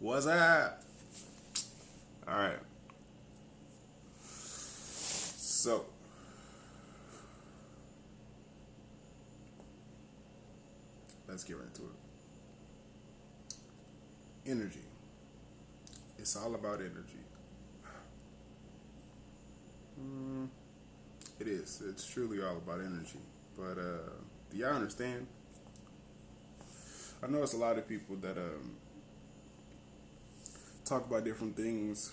What's up? All right. So, let's get right into it. Energy. It's all about energy. Mm, it is. It's truly all about energy. But do y'all understand? I know it's a lot of people that talk about different things.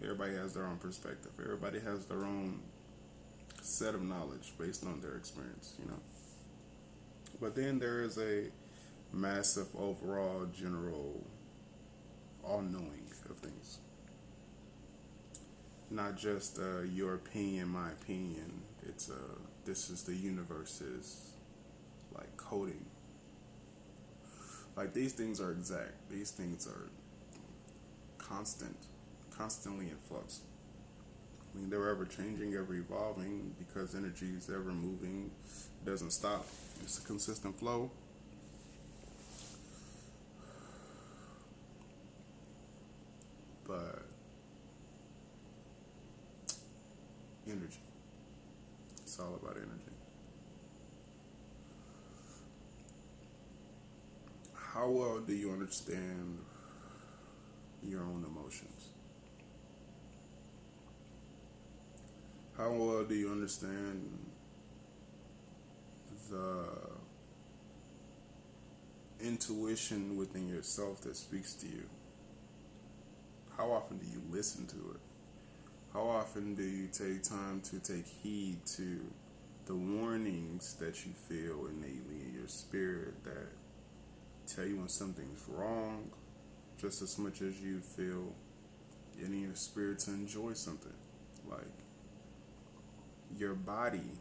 Everybody has their own perspective. Everybody has their own set of knowledge based on their experience. But then there is a massive overall general all knowing of things. Not just your opinion, my opinion. It's this is the universe's like coding. Like these things are exact. These things are constant, constantly in flux. I mean, they're ever changing, ever evolving because energy is ever moving. It doesn't stop. It's a consistent flow. But energy. It's all about energy. How well do you understand your own emotions? How well do you understand the intuition within yourself that speaks to you? How often do you listen to it? How often do you take time to take heed to the warnings that you feel innately in your spirit that tell you when something's wrong, just as much as you feel in your spirit to enjoy something? Like your body,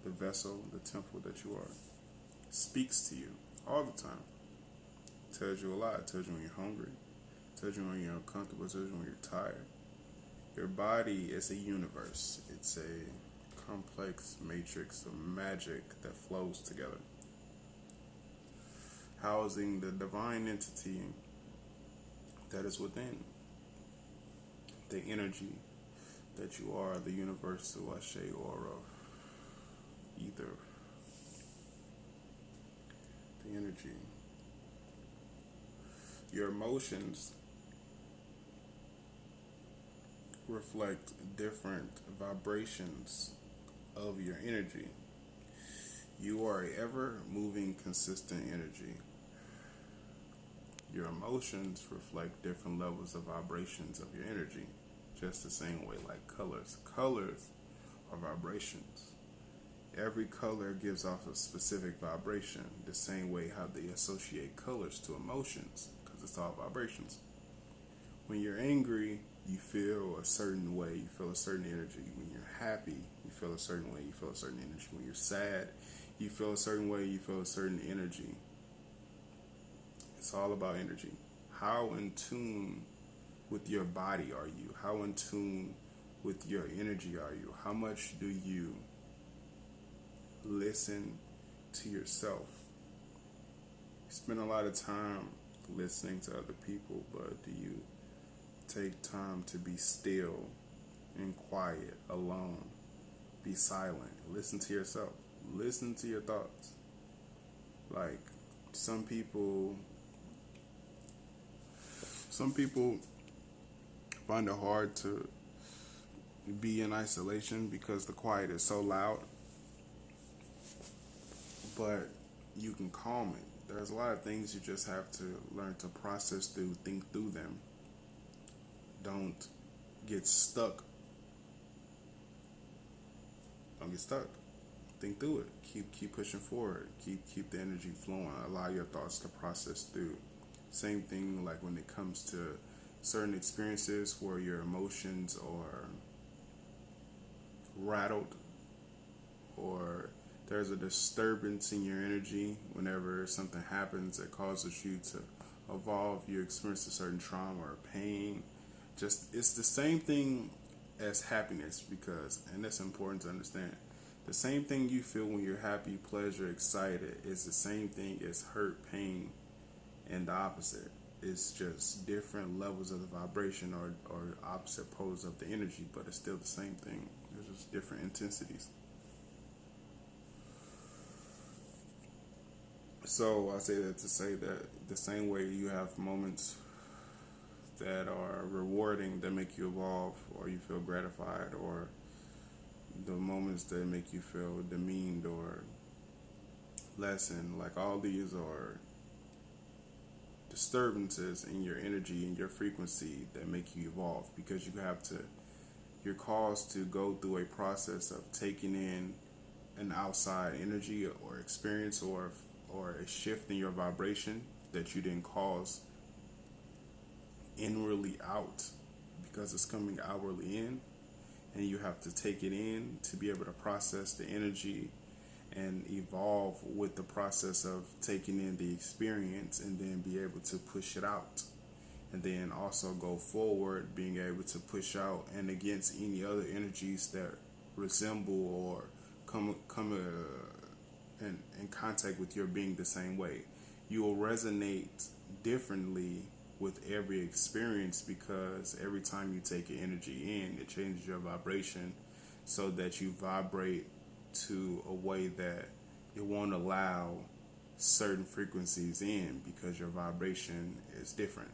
the vessel, the temple that you are, speaks to you all the time. Tells you a lot. Tells you when you're hungry. Tells you when you're uncomfortable. Tells you when you're tired. Your body is a universe. It's a complex matrix of magic that flows together, housing the divine entity that is within, the energy that you are, the universal Ashe aura, ether, the energy. Your emotions reflect different vibrations of your energy. You are a ever moving, consistent energy. Your emotions reflect different levels of vibrations of your energy, just the same way like colors. Colors are vibrations. Every color gives off a specific vibration, the same way how they associate colors to emotions, because it's all vibrations. When you're angry, you feel a certain way, you feel a certain energy. When you're happy, you feel a certain way, you feel a certain energy. When you're sad, you feel a certain way, you feel a certain energy. It's all about energy. How in tune with your body are you? How in tune with your energy are you? How much do you listen to yourself? You spend a lot of time listening to other people, but do you take time to be still and quiet, alone? Be silent. Listen to yourself. Listen to your thoughts. Like some people find it hard to be in isolation because the quiet is so loud, but you can calm it. There's a lot of things you just have to learn to process through, think through them. Don't get stuck. Don't get stuck. Think through it. Keep pushing forward. Keep the energy flowing. Allow your thoughts to process through. Same thing like when it comes to certain experiences where your emotions are rattled or there's a disturbance in your energy whenever something happens that causes you to evolve, you experience a certain trauma or pain. Just it's the same thing as happiness, because, and that's important to understand, the same thing you feel when you're happy, pleasure, excited is the same thing as hurt, pain, and the opposite. It's just different levels of the vibration or opposite poles of the energy, but it's still the same thing. It's just different intensities. So I say that to say that the same way you have moments that are rewarding, that make you evolve, or you feel gratified, or the moments that make you feel demeaned or lessened, like all these are disturbances in your energy and your frequency that make you evolve, because you're caused to go through a process of taking in an outside energy or experience or a shift in your vibration that you didn't cause inwardly out, because it's coming outwardly in, and you have to take it in to be able to process the energy and evolve with the process of taking in the experience, and then be able to push it out, and then also go forward being able to push out and against any other energies that resemble or come in contact with your being the same way. You will resonate differently with every experience, because every time you take your energy in, it changes your vibration so that you vibrate to a way that it won't allow certain frequencies in, because your vibration is different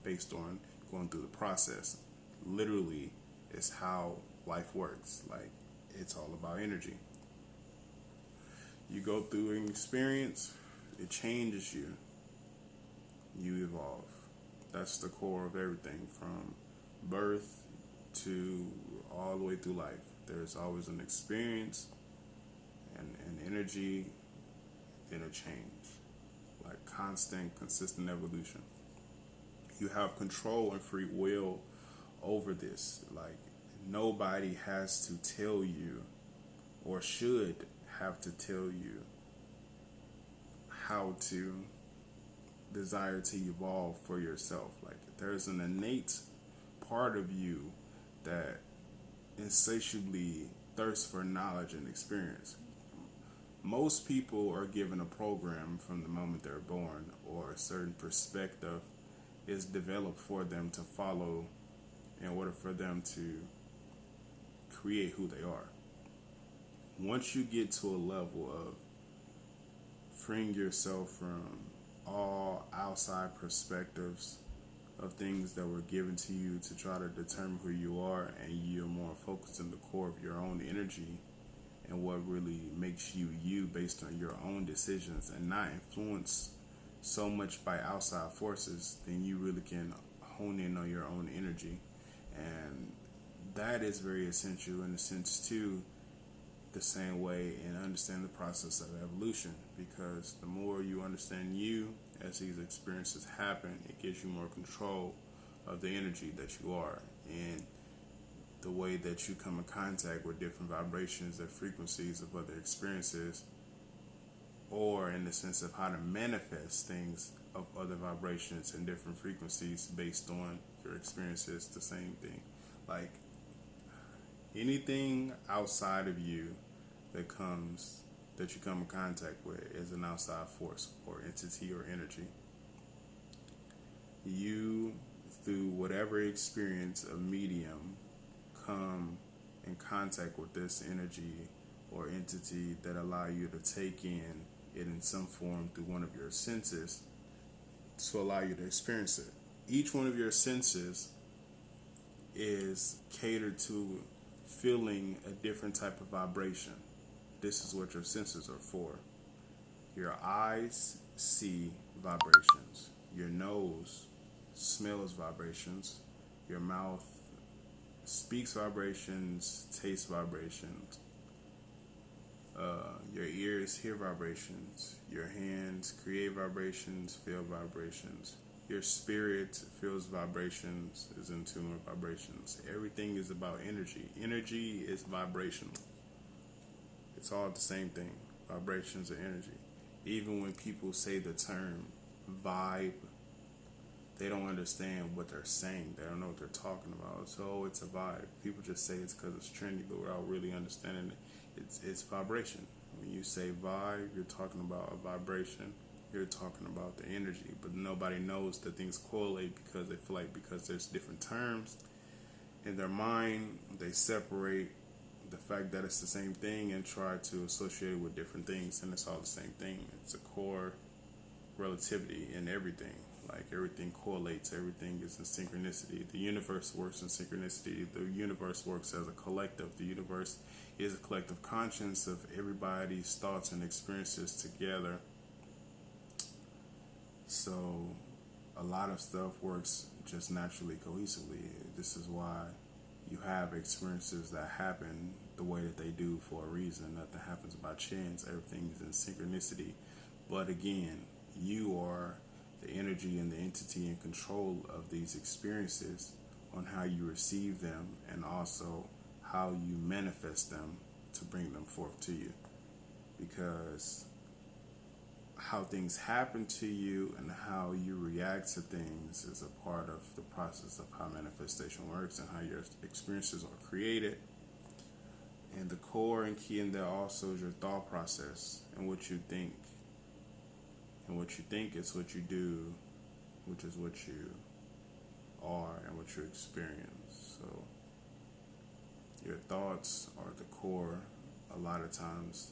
based on going through the process. Literally, it's how life works. Like, it's all about energy. You go through an experience, it changes you. You evolve. That's the core of everything, from birth to all the way through life. There's always an experience and energy, interchange, like constant, consistent evolution. You have control and free will over this. Like, nobody has to tell you, or should have to tell you, how to desire to evolve for yourself. Like, there's an innate part of you that insatiably thirsts for knowledge and experience. Most people are given a program from the moment they're born, or a certain perspective is developed for them to follow in order for them to create who they are. Once you get to a level of freeing yourself from all outside perspectives of things that were given to you to try to determine who you are, and you're more focused in the core of your own energy and what really makes you you based on your own decisions, and not influenced so much by outside forces, then you really can hone in on your own energy. And that is very essential in a sense too, the same way, and understand the process of evolution, because the more you understand you as these experiences happen, it gives you more control of the energy that you are, and the way that you come in contact with different vibrations and frequencies of other experiences, or in the sense of how to manifest things of other vibrations and different frequencies based on your experiences. The same thing. Like, anything outside of you that you come in contact with is an outside force or entity or energy. You, through whatever experience of medium, come in contact with this energy or entity that allow you to take in it in some form through one of your senses to allow you to experience it. Each one of your senses is catered to feeling a different type of vibration. This is what your senses are for. Your eyes see vibrations. Your nose smells vibrations. Your mouth speaks vibrations, tastes vibrations. Your ears hear vibrations. Your hands create vibrations, feel vibrations. Your spirit feels vibrations, is in tune with vibrations. Everything is about energy. Energy is vibrational. It's all the same thing. Vibrations and energy. Even when people say the term vibe, they don't understand what they're saying. They don't know what they're talking about. So it's a vibe. People just say it's because it's trendy, but without really understanding it, it's vibration. When you say vibe, you're talking about a vibration you're talking about the energy, but nobody knows that things correlate because they feel like because there's different terms in their mind, they separate the fact that it's the same thing and try to associate it with different things, and it's all the same thing. It's a core relativity in everything. Like everything correlates, everything is in synchronicity. The universe works in synchronicity. The universe works as a collective. The universe is a collective conscience of everybody's thoughts and experiences together. So a lot of stuff works just naturally, cohesively. This is why you have experiences that happen the way that they do for a reason. Nothing happens by chance. Everything is in synchronicity. But again, you are the energy and the entity in control of these experiences on how you receive them and also how you manifest them to bring them forth to you. Because how things happen to you and how you react to things is a part of the process of how manifestation works and how your experiences are created. And the core and key in there also is your thought process and what you think. And what you think is what you do, which is what you are and what you experience. So your thoughts are the core, a lot of times,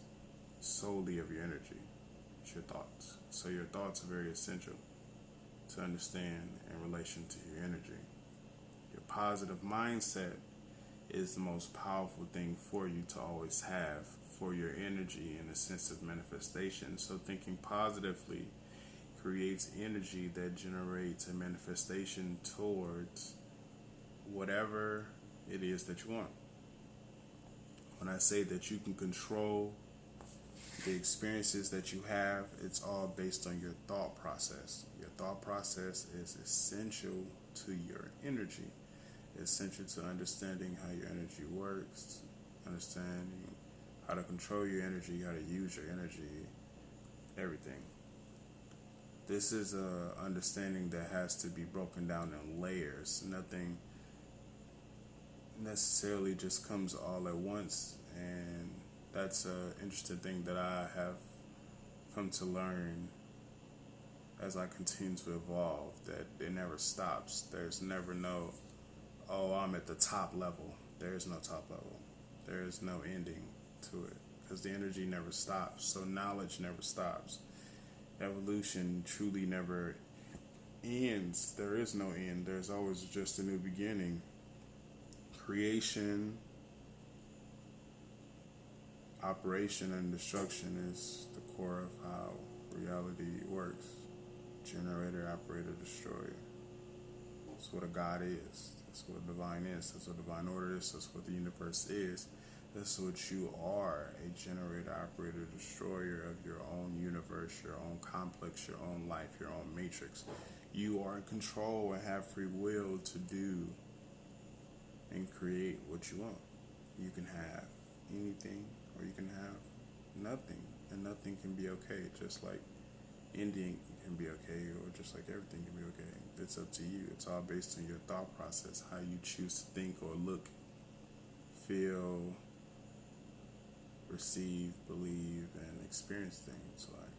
solely of your energy. It's your thoughts. So your thoughts are very essential to understand in relation to your energy. Your positive mindset is the most powerful thing for you to always have for your energy in a sense of manifestation. So thinking positively creates energy that generates a manifestation towards whatever it is that you want. When I say that you can control the experiences that you have, it's all based on your thought process. Your thought process is essential to your energy. It's essential to understanding how your energy works, understanding how to control your energy, how to use your energy, everything. This is a understanding that has to be broken down in layers. Nothing necessarily just comes all at once, and that's an interesting thing that I have come to learn as I continue to evolve, that it never stops. There's never no, oh, I'm at the top level. There's no top level. There is no ending to it because the energy never stops. So knowledge never stops. Evolution truly never ends. There is no end. There's always just a new beginning. Creation, operation, and destruction is the core of how reality works. Generator, operator, destroyer. That's what a God is. That's what a divine is. That's what divine order is. That's what the universe is. That's what you are, a generator, operator, destroyer of your own universe, your own complex, your own life, your own matrix. You are in control and have free will to do and create what you want. You can have anything or you can have nothing, and nothing can be okay, just like ending can be okay or just like everything can be okay. It's up to you. It's all based on your thought process, how you choose to think or look, feel, receive, believe, and experience things. Like,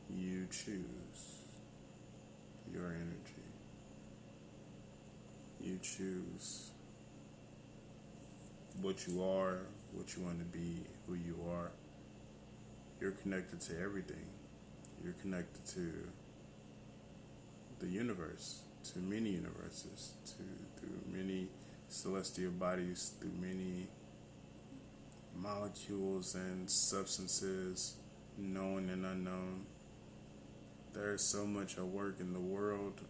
you choose your energy. You choose what you are, what you want to be, who you are. You're connected to everything. You're connected to the universe, to many universes, through many celestial bodies, through many molecules and substances, known and unknown. There is so much at work in the world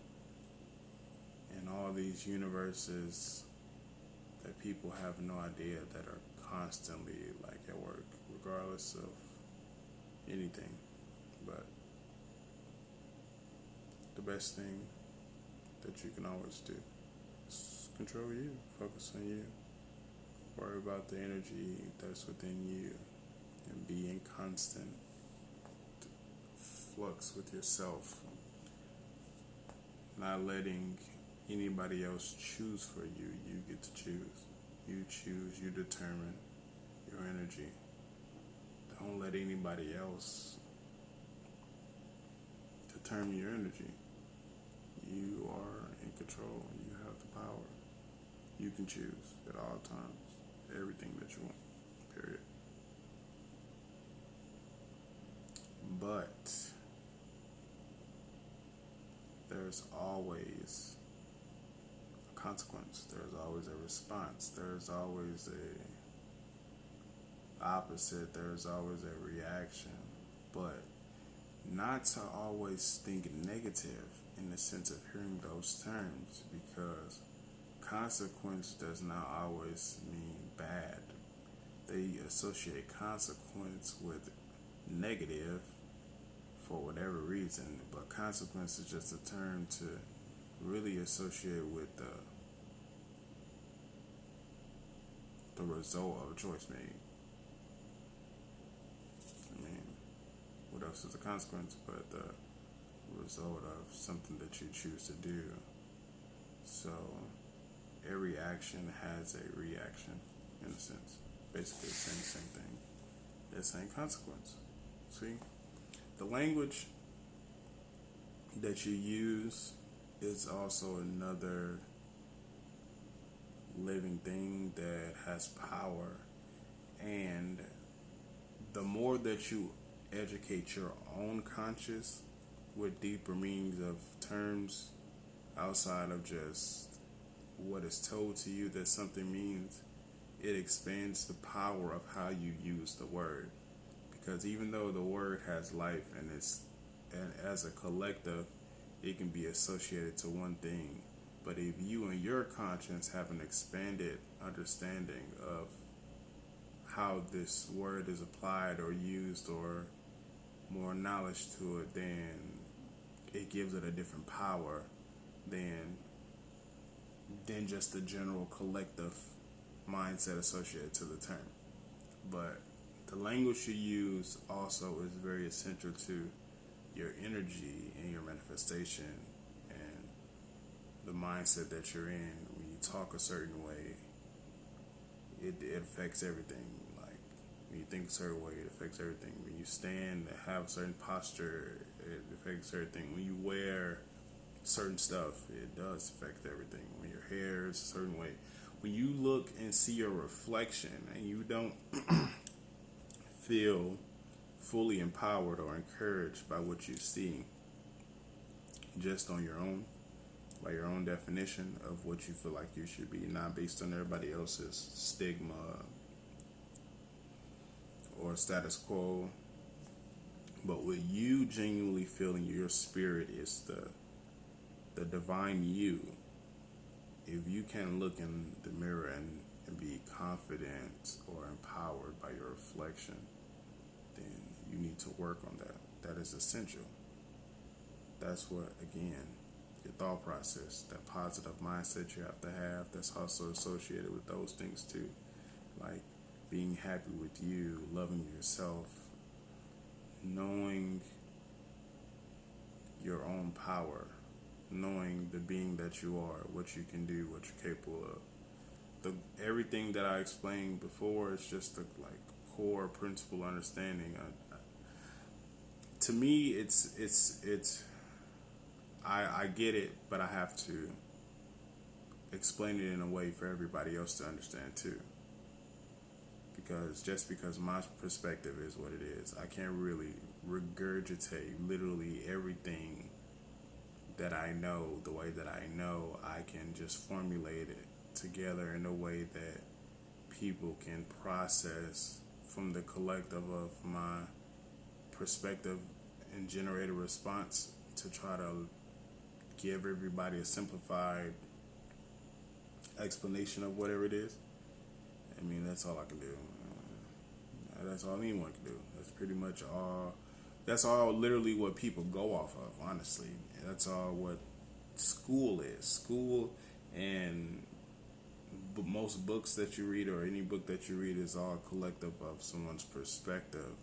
and all these universes that people have no idea that are constantly like at work, regardless of anything. But the best thing that you can always do is control you, focus on you. Worry about the energy that's within you and be in constant flux with yourself. Not letting anybody else choose for you. You get to choose. You choose, you determine your energy, Don't let anybody else determine your energy. You are in control. You have the power. You can choose at all times everything that you want. Period. But there's always a consequence. There's always a response. There's always a opposite. There's always a reaction. But not to always think negative in the sense of hearing those terms, because consequence does not always mean bad. They associate consequence with negative for whatever reason, but consequence is just a term to really associate with the result of a choice made. I mean, what else is the consequence but the result of something that you choose to do? So every action has a reaction, in a sense. Basically, it's saying the same thing. It's saying consequence. See? The language that you use is also another living thing that has power. And the more that you educate your own conscious with deeper meanings of terms outside of just what is told to you that something means, it expands the power of how you use the word. Because even though the word has life and as a collective, it can be associated to one thing. But if you and your conscience have an expanded understanding of how this word is applied or used, or more knowledge to it, then it gives it a different power than just the general collective mindset associated to the term. But the language you use also is very essential to your energy and your manifestation and the mindset that you're in. When you talk a certain way, it affects everything. Like, when you think a certain way, it affects everything. When you stand, have a certain posture, it affects everything. When you wear certain stuff, it does affect everything. When your hair is a certain way, when you look and see your reflection and you don't feel fully empowered or encouraged by what you see, just on your own, by your own definition of what you feel like you should be, not based on everybody else's stigma or status quo, but what you genuinely feel in your spirit is the divine you. If you can look in the mirror and be confident or empowered by your reflection, then you need to work on that. That is essential. That's what, again, your thought process, that positive mindset you have to have, that's also associated with those things too. Like being happy with you, loving yourself, knowing your own power, knowing the being that you are, what you can do, what you're capable of. Everything that I explained before is just the core principle understanding. To me, it's I get it, but I have to explain it in a way for everybody else to understand too. Because my perspective is what it is, I can't really regurgitate literally everything that I know the way that I know. I can just formulate it together in a way that people can process from the collective of my perspective and generate a response to try to give everybody a simplified explanation of whatever it is. I mean, that's all I can do. That's all anyone can do. That's pretty much all. That's all literally what people go off of, honestly. That's all what school is. School and most books that you read, or any book that you read, is all collective of someone's perspective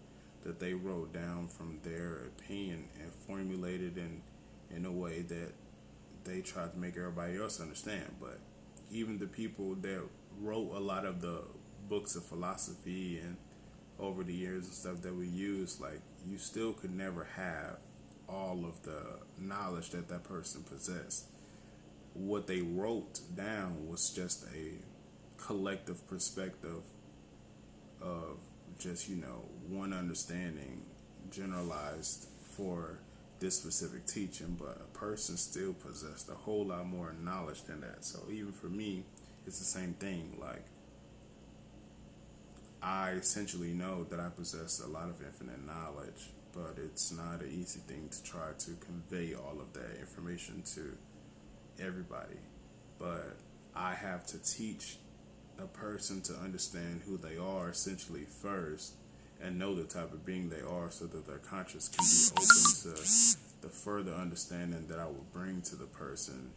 that they wrote down from their opinion and formulated in a way that they tried to make everybody else understand. But even the people that wrote a lot of the books of philosophy and over the years and stuff that we use, like, you still could never have all of the knowledge that that person possessed. What they wrote down was just a collective perspective of just, one understanding generalized for this specific teaching, but a person still possessed a whole lot more knowledge than that. So even for me, it's the same thing. Like, I essentially know that I possess a lot of infinite knowledge, but it's not an easy thing to try to convey all of that information to everybody. But I have to teach a person to understand who they are essentially first, and know the type of being they are, so that their conscience can be open to the further understanding that I will bring to the person,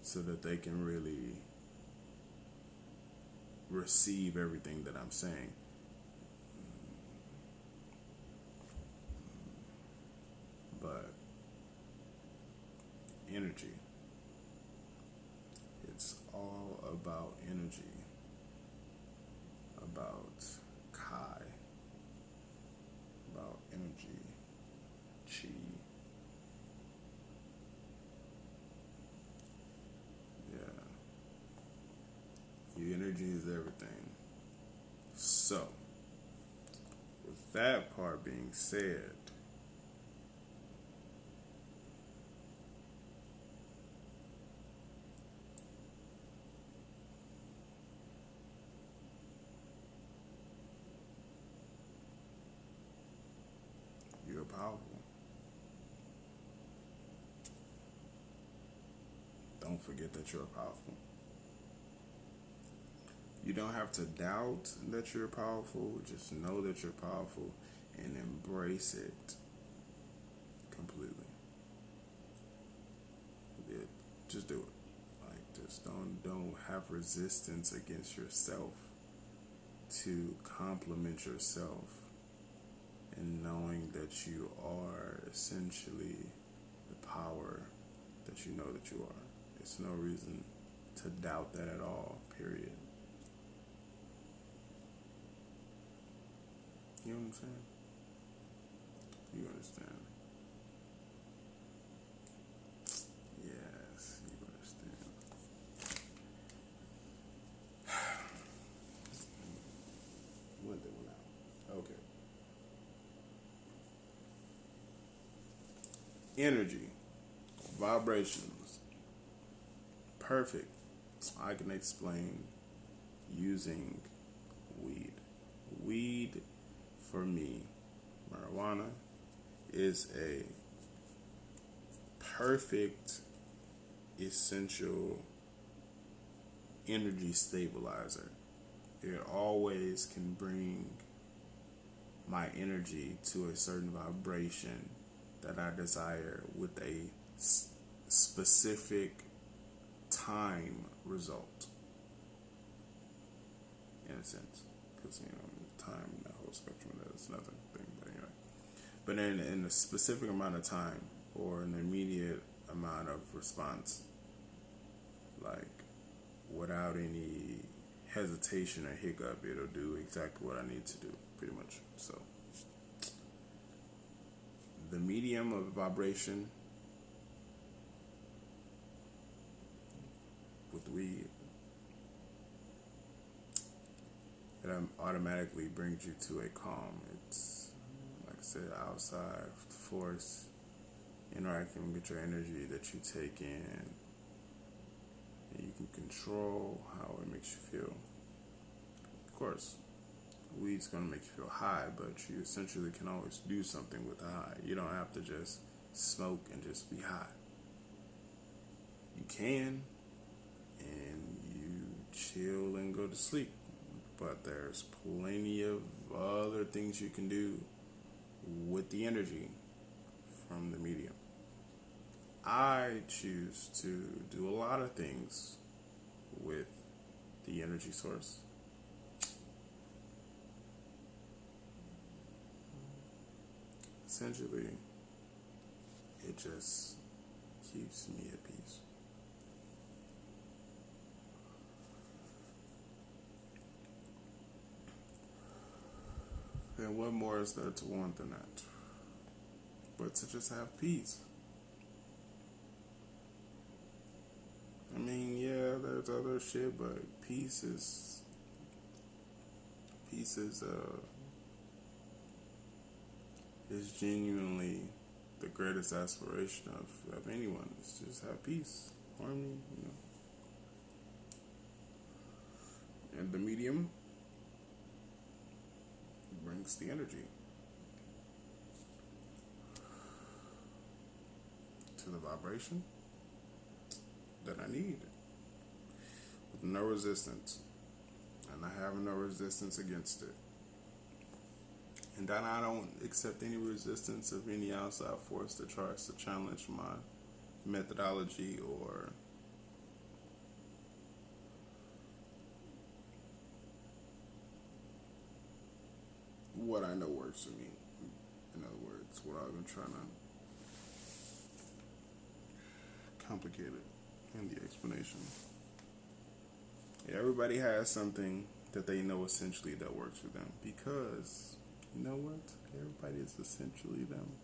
so that they can really receive everything that I'm saying. But energy, it's all about energy, about Kai, about energy, chi. Yeah, your energy is everything. So, with that part being said, you're powerful. Don't forget that you're powerful. You don't have to doubt that you're powerful. Just know that you're powerful and embrace it completely. Just do it. Like, just don't have resistance against yourself to compliment yourself, and knowing that you are essentially the power that you know that you are. There's no reason to doubt that at all, period. You know what I'm saying? You understand? Yes, you understand. When they went out. Okay. Energy, vibrations, perfect. I can explain using weed. Weed, for me, marijuana, is a perfect, essential energy stabilizer. It always can bring my energy to a certain vibration that I desire with a specific time result, in a sense, because time, the whole spectrum, that's another thing. But anyway, but in a specific amount of time, or an immediate amount of response, like without any hesitation or hiccup, it'll do exactly what I need to do, pretty much. So the medium of vibration with weed, it automatically brings you to a calm. It's, like I said, outside force interacting with your energy that you take in, and you can control how it makes you feel. Of course, weed's gonna make you feel high, but you essentially can always do something with the high. You don't have to just smoke and just be high. You can, and you chill and go to sleep. But there's plenty of other things you can do with the energy from the medium. I choose to do a lot of things with the energy source. Essentially, it just keeps me at peace. And what more is there to want than that? But to just have peace. I mean, yeah, there's other shit, but peace is genuinely the greatest aspiration of anyone. Is just have peace, harmony, And the medium brings the energy to the vibration that I need with no resistance, and I have no resistance against it. And then I don't accept any resistance of any outside force that tries to challenge my methodology or what I know works for me. In other words, without even trying to complicate it in the explanation. Yeah, everybody has something that they know essentially that works for them, because you know what? Everybody is essentially them.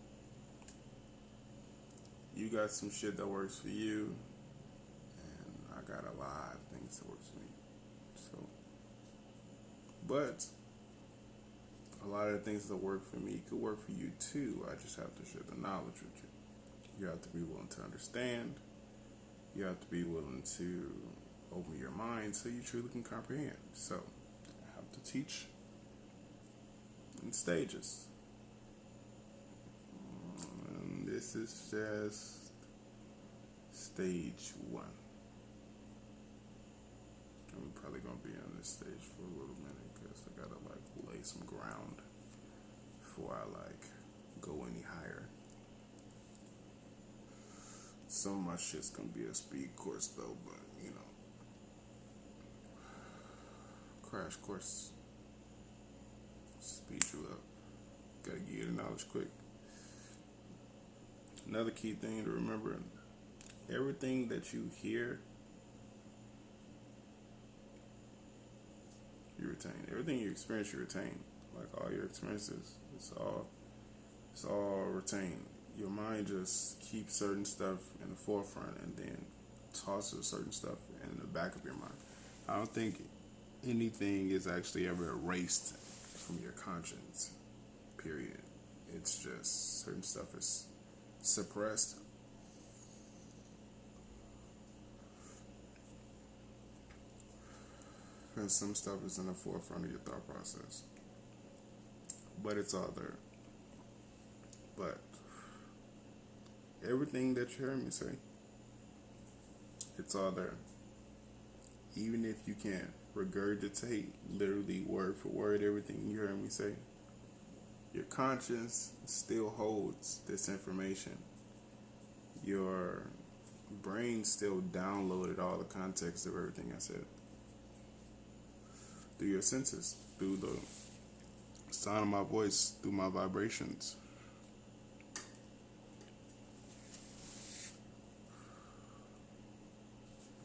You got some shit that works for you, and I got a lot of things that works for me. So, but a lot of the things that work for me could work for you too. I just have to share the knowledge with you. You have to be willing to understand. You have to be willing to open your mind so you truly can comprehend. So, I have to teach in stages. And this is just stage 1. I'm probably going to be on this stage for a little minute because I got to lay some ground before I go any higher. Some of my shit's going to be a speed course though, but crash course. Speed you up. Gotta get you the knowledge quick. Another key thing to remember, everything that you hear, you retain. Everything you experience, you retain. Like all your experiences, it's all retained. Your mind just keeps certain stuff in the forefront and then tosses certain stuff in the back of your mind. I don't think anything is actually ever erased from your conscience, period. It's just certain stuff is suppressed. Because some stuff is in the forefront of your thought process. But it's all there. But everything that you heard me say, it's all there. Even if you can't regurgitate literally word for word everything you heard me say, your conscience still holds this information. Your brain still downloaded all the context of everything I said. Through your senses, through the sound of my voice, through my vibrations.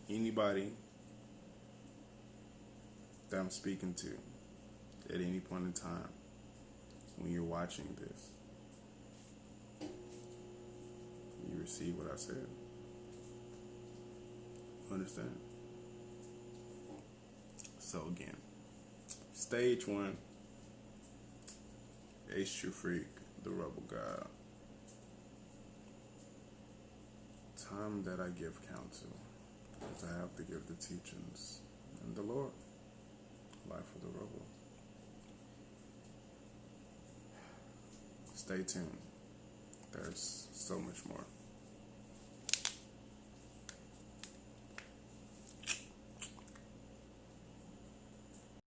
Anybody that I'm speaking to at any point in time when you're watching this, you receive what I said. Understand? So again, stage 1, Acetruefreak, the rebel god. Time that I give counsel, because I have to give the teachings and the Lord. Life of the rebel. Stay tuned. There's so much more.